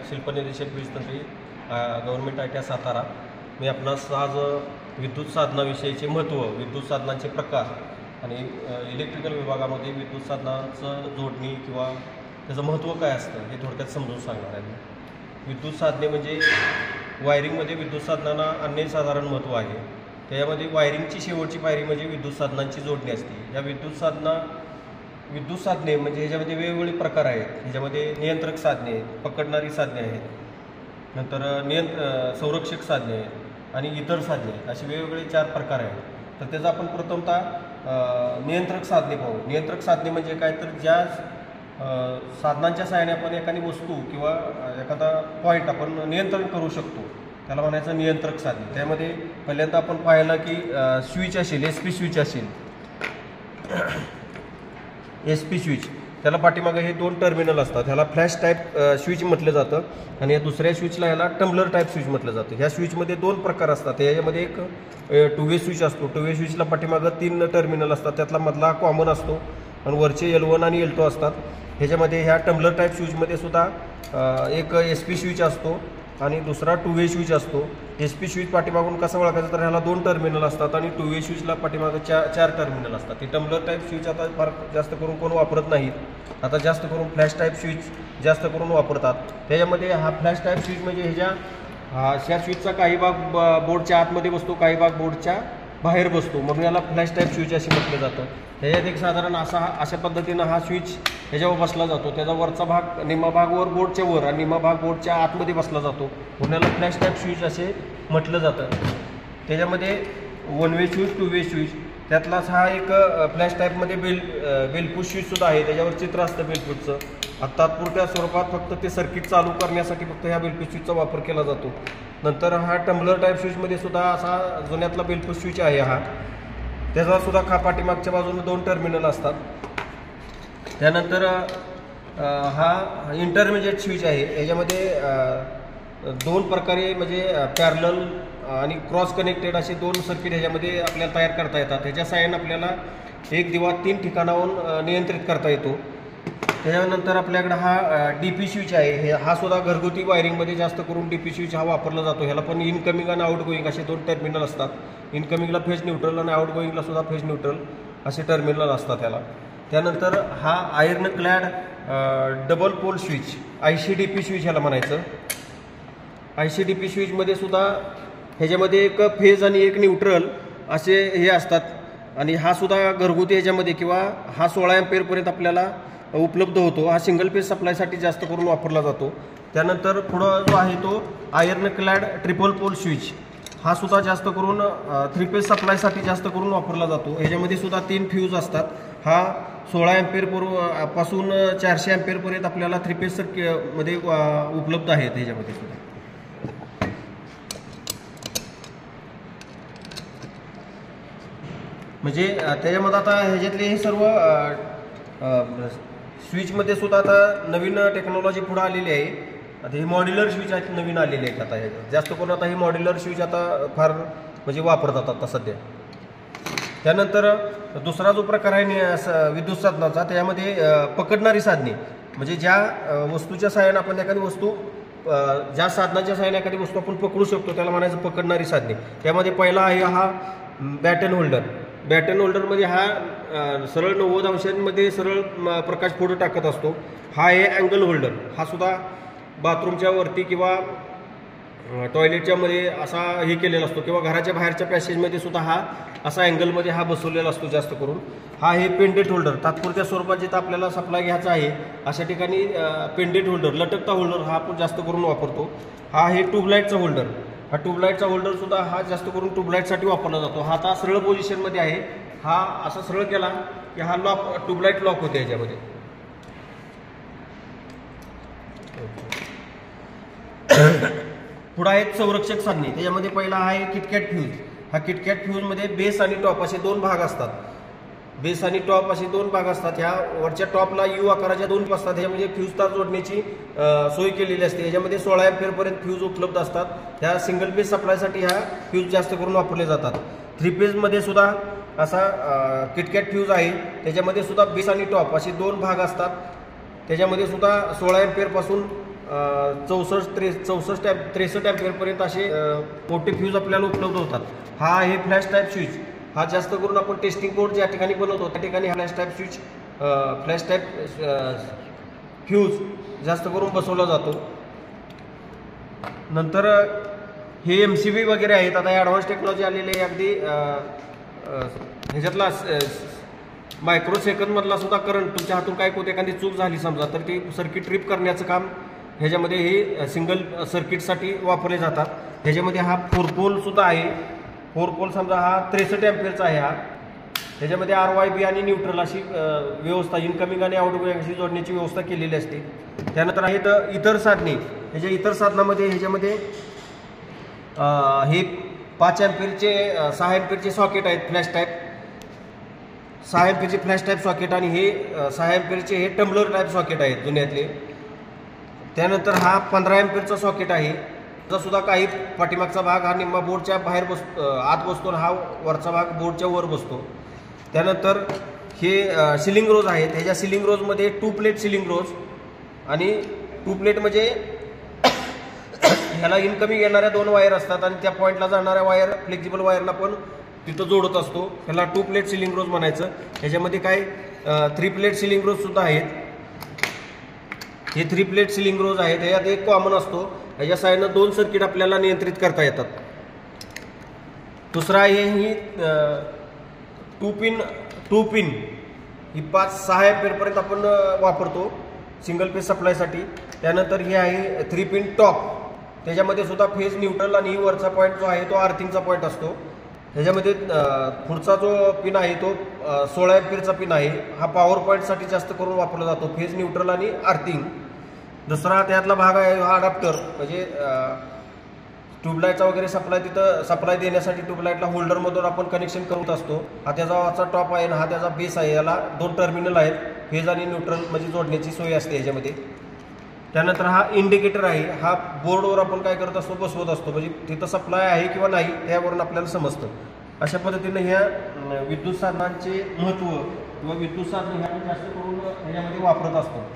शिल्पनिदेशक वीज तंत्री government ITI Satara. मी आपणास आज विद्युत साधनाविषयीचे महत्त्व, विद्युत साधनांचे प्रकार आणि इलेक्ट्रिकल विभागामध्ये विद्युत साधनांचं जोडणी किंवा त्याचं महत्त्व काय असतं हे थोडक्यात समजून सांगणार आहे। विद्युत साधने म्हणजे वायरिंगमध्ये विद्युत साधनांना अनन्यसाधारण महत्त्व आहे। त्यामध्ये वायरिंगची शेवटची पायरी म्हणजे विद्युत साधनांची जोडणी असते। या विद्युत साधने म्हणजे ह्याच्यामध्ये वेगवेगळे प्रकार आहेत। ह्याच्यामध्ये नियंत्रक साधने आहेत, पकडणारी साधने आहेत, नंतर संरक्षक साधने आहेत आणि इतर साधने आहेत, असे वेगवेगळे 4 प्रकार आहेत। तर त्याचा आपण प्रथमतः नियंत्रक साधने पाहू। नियंत्रक साधने म्हणजे काय, तर ज्या साधनांच्या सहाय्याने आपण एखादी वस्तू किंवा एखादा पॉईंट आपण नियंत्रण करू शकतो त्याला म्हणायचं नियंत्रक साधने। त्यामध्ये पहिल्यांदा आपण पाहिलं की स्विच असेल, SP स्विच असेल, SP स्विच, त्याला पाठीमागे हे 2 टर्मिनल असतात। ह्याला फ्लॅश टाईप स्विच म्हटलं जातं आणि या दुसऱ्या स्विचला ह्याला टम्बलर टाईप स्विच म्हटलं जातं। ह्या स्विचमध्ये 2 प्रकार असतात। याच्यामध्ये एक 2-वे स्विच असतो। 2-वे स्विचला पाठीमागं 3 टर्मिनल असतात, त्यातला मधला कॉमन असतो आणि वरचे L1 आणि L2 असतात। ह्याच्यामध्ये ह्या टम्बलर टाईप स्विचमध्ये सुद्धा एक SP स्विच असतो आणि दुसरा 2-वे स्विच असतो। SP स्विच पाठीमागून कसं ओळखायचं, तर ह्याला 2 टर्मिनल असतात आणि 2-वे स्विचला पाठीमागं 4 टर्मिनल असतात। ते टम्बलर टाईप स्विच आता फार जास्त करून कोण वापरत नाहीत। आता जास्त करून फ्लॅश टाईप स्विच जास्त करून वापरतात। त्याच्यामध्ये हा फ्लॅश टाईप स्विच म्हणजे ह्या स्विचचा काही भाग बोर्डच्या आतमध्ये बसतो, काही भाग बोर्डच्या बाहेर बसतो, म्हणून याला फ्लॅश टाईप स्विच असे म्हटलं जातं। ह्याच्यात एक साधारण अशा पद्धतीनं हा स्विच ह्याच्यावर बसला जातो। त्याचा वरचा भाग, निम्मा भाग वर बोर्डच्या वर आणि निम्मा भाग बोर्डच्या आतमध्ये बसला जातो, म्हणून याला फ्लॅश टाईप स्विच असे म्हटलं जातं। त्याच्यामध्ये 1-वे स्विच, 2-वे स्विच, त्यातलाच हा एक फ्लॅश टाईपमध्ये बेलपुश स्विचसुद्धा आहे। त्याच्यावर चित्र असतं बेलपुशचं। आता तात्पुरत्या स्वरूपात फक्त ते सर्किट चालू करण्यासाठी फक्त ह्या बेलपुश स्विचचा वापर केला जातो। नंतर हा टम्बलर टाईप स्विचमध्ये सुद्धा असा जुन्यातला बेलपुश स्विच आहे हा, त्याचा सुद्धा पाठीमागच्या बाजूने 2 टर्मिनल असतात। त्यानंतर हा इंटरमिजिएट स्विच आहे। याच्यामध्ये 2 प्रकारे म्हणजे पॅरलल आणि क्रॉस कनेक्टेड असे 2 सर्किट ह्याच्यामध्ये आपल्याला तयार करता येतात। ह्याच्या साहाय्याने आपल्याला एक दिवा 3 ठिकाणाहून नियंत्रित करता येतो। त्याच्यानंतर आपल्याकडे हा DP स्विच आहे। हा सुद्धा घरगुती वायरिंगमध्ये जास्त करून DP स्विच हा वापरला जातो। ह्याला पण इनकमिंग आणि आउटगोईंग असे 2 टर्मिनल असतात। इनकमिंगला फेज न्यूट्रल आणि आउटगोईंगला सुद्धा फेज न्यूट्रल असे टर्मिनल असतात ह्याला। त्यानंतर हा iron clad double pole switch, ICDP switch ह्याला म्हणायचं। ICDP स्विचमध्ये सुद्धा ह्याच्यामध्ये एक फेज आणि एक न्यूट्रल असे हे असतात आणि हा सुद्धा घरगुती ह्याच्यामध्ये किंवा हा 16 अँपिअरपर्यंत आपल्याला उपलब्ध होतो। हा सिंगल फेज सप्लायसाठी जास्त करून वापरला जातो। त्यानंतर पुढं जो आहे तो आयर्न क्लॅड ट्रिपल पोल स्विच, हा सुद्धा जास्त करून 3 फेज सप्लायसाठी जास्त करून वापरला जातो। ह्याच्यामध्ये सुद्धा 3 फ्यूज असतात। हा 16 अँपिअर पासून 400 अँपिअरपर्यंत आपल्याला 3 फेज मध्ये उपलब्ध आहेत ह्याच्यामध्ये सुद्धा। म्हणजे त्याच्यामध्ये आता ह्याच्यातले हे सर्व स्विचमध्ये सुद्धा आता नवीन टेक्नॉलॉजी पुढे आलेली आहे। आता हे मॉड्युलर स्विच आहेत, नवीन आलेले आहेत। आता हे जास्त करून आता हे मॉड्युलर स्विच आता फार म्हणजे वापरतात आता सध्या। त्यानंतर दुसरा जो प्रकार आहे विद्युत साधनाचा, त्यामध्ये पकडणारी साधने म्हणजे ज्या वस्तूच्या सहाय्याने आपण एखादी वस्तू, ज्या साधनाच्या सहाय्याने एखादी वस्तू आपण पकडू शकतो त्याला म्हणायचं पकडणारी साधने। त्यामध्ये पहिला आहे हा बॅटन होल्डर। बॅटन होल्डरमध्ये हा सरळ 90 अंशांमध्ये सरळ प्रकाश पुढे टाकत असतो। हा आहे अँगल होल्डर। हा सुद्धा बाथरूमच्या वरती किंवा टॉयलेटच्या मध्ये असा हे केलेला असतो किंवा घराच्या बाहेरच्या पॅसेजमध्ये सुद्धा हा असा अँगलमध्ये हा बसवलेला असतो जास्त करून। हा आहे पेंडेंट होल्डर। तात्पुरत्या स्वरूपात जिथं आपल्याला सप्लाय घ्यायचा आहे अशा ठिकाणी पेंडेंट होल्डर, लटकता होल्डर हा आपण जास्त करून वापरतो। हा आहे ट्यूबलाईटचा होल्डर। हा ट्यूबलाईटचा होल्डर सुद्धा हा जास्त करून ट्यूबलाईटसाठी वापरला जातो। हा आता सरळ पोझिशनमध्ये आहे। हा असा सरळ केला की हा ट्यूबलाईट लॉक होते याच्यामध्ये। पुढे आहेत संरक्षक साधने। त्याच्यामध्ये पहिला आहे किटकॅट फ्यूज। हा किटकॅट फ्यूजमध्ये बेस आणि टॉप असे 2 भाग असतात। बेस आणि टॉप असे 2 भाग असतात। ह्या वरच्या टॉपला U आकाराच्या 2 असतात। ह्यामध्ये फ्यूज तार जोडण्याची सोय केलेली असते। ह्याच्यामध्ये 16 अँपिअरपर्यंत फ्यूज उपलब्ध असतात। ह्या सिंगल फेज सप्लायसाठी ह्या फ्यूज जास्त करून वापरले जातात। 3 फेजमध्ये सुद्धा असा किटकॅट फ्यूज आहे। त्याच्यामध्ये सुद्धा बेस आणि टॉप असे 2 भाग असतात। त्याच्यामध्ये सुद्धा 16 अँपिअर पासून 64 63 अँपिअरपर्यंत असे मोठे फ्यूज आपल्याला उपलब्ध होतात. हा आहे फ्लॅश टाईप स्विच. हा जास्त करून आपण टेस्टिंग बोर्ड ज्या ठिकाणी बनवतो त्या ठिकाणी फ्लॅश टाईप फ्यूज जास्त करून बसवला जातो. नंतर हे MCB वगैरे आहेत. आता ॲडव्हान्स टेक्नॉलॉजी आलेली आहे. अगदी ह्याच्यातला मायक्रो सेकंदमधला सुद्धा करंट तुमच्या हातून काय होते, एखादी चूक झाली समजा तर ती सर्किट ट्रिप करण्याचं काम ह्याच्यामध्ये हे सिंगल सर्किटसाठी वापरले जातात. ह्याच्यामध्ये हा 4 पोल सुद्धा आहे. 4 पोल समजा हा 63 अँपिअरचा आहे. हा ह्याच्यामध्ये RYB आणि न्यूट्रल अशी व्यवस्था, इनकमिंग आणि आउटगोइंग अशी जोडण्याची व्यवस्था केलेली असते. त्यानंतर आहेत इतर साधने. ह्याच्या इतर साधनामध्ये ह्याच्यामध्ये हे 5 अँपिअरचे 6 अँपिअरचे सॉकेट आहेत. फ्लॅश टाईप 6 अँपिअरचे फ्लॅश टाईप सॉकेट आणि हे 6 अँपिअरचे हे टम्बलर टाईप सॉकेट आहेत जुन्यातले. त्यानंतर हा 15 अँपिअरचा सॉकेट आहे. त्याचा सुद्धा काही पाठीमागचा भाग हा निम्मा बोर्डच्या बाहेर आत बसतो, हा वरचा भाग बोर्डच्या वर बसतो. त्यानंतर हे सिलिंग रोज आहेत. ह्याच्या सिलिंग रोजमध्ये 2 प्लेट सिलिंग रोज आणि 2 प्लेट म्हणजे ह्याला इनकमिंग येणाऱ्या 2 वायर असतात आणि त्या पॉईंटला जाणाऱ्या वायर फ्लेक्झिबल वायरला पण तिथं जोडत असतो. ह्याला 2 प्लेट सिलिंग रोज म्हणायचं. ह्याच्यामध्ये काय 3 प्लेट सिलिंग रोज सुद्धा आहेत. हे 3 प्लेट सिलिंग रोज आहेत. ह्याच्यात एक कॉमन असतो. ह्याच्या साईडनं 2 सर्किट आपल्याला नियंत्रित करता येतात. दुसरा आहे ही 2 पिन ही 5-6 अँपिअरपर्यंत आपण वापरतो सिंगल फेज सप्लायसाठी. त्यानंतर हे आहे 3 पिन टॉप. त्याच्यामध्ये सुद्धा फेज न्यूट्रल आणि वरचा पॉईंट जो आहे तो आर्थिंगचा पॉईंट असतो. ह्याच्यामध्ये पुढचा जो पिन आहे तो 16 अँपिअरचा पिन आहे. हा पॉवर पॉईंटसाठी जास्त करून वापरला जातो, फेज न्यूट्रल आणि आर्थिंग. दुसरा त्यातला भाग आहे हा अडॅप्टर, म्हणजे ट्यूबलाईटचा वगैरे सप्लाय देण्यासाठी ट्यूबलाईटला होल्डरमधून आपण कनेक्शन करत असतो. हा त्याचा टॉप आहे आणि हा त्याचा बेस आहे. याला 2 टर्मिनल आहेत, फेज आणि न्यूट्रल म्हणजे जोडण्याची सोय असते ह्याच्यामध्ये. त्यानंतर हा इंडिकेटर आहे. हा बोर्डवर आपण काय करत असतो, बसवत असतो, म्हणजे तिथं सप्लाय आहे किंवा नाही त्यावरून आपल्याला समजतं. अशा पद्धतीने ह्या विद्युत साधनांचे महत्त्व किंवा विद्युत साधनं ह्या जास्त करून ह्याच्यामध्ये वापरत असतो.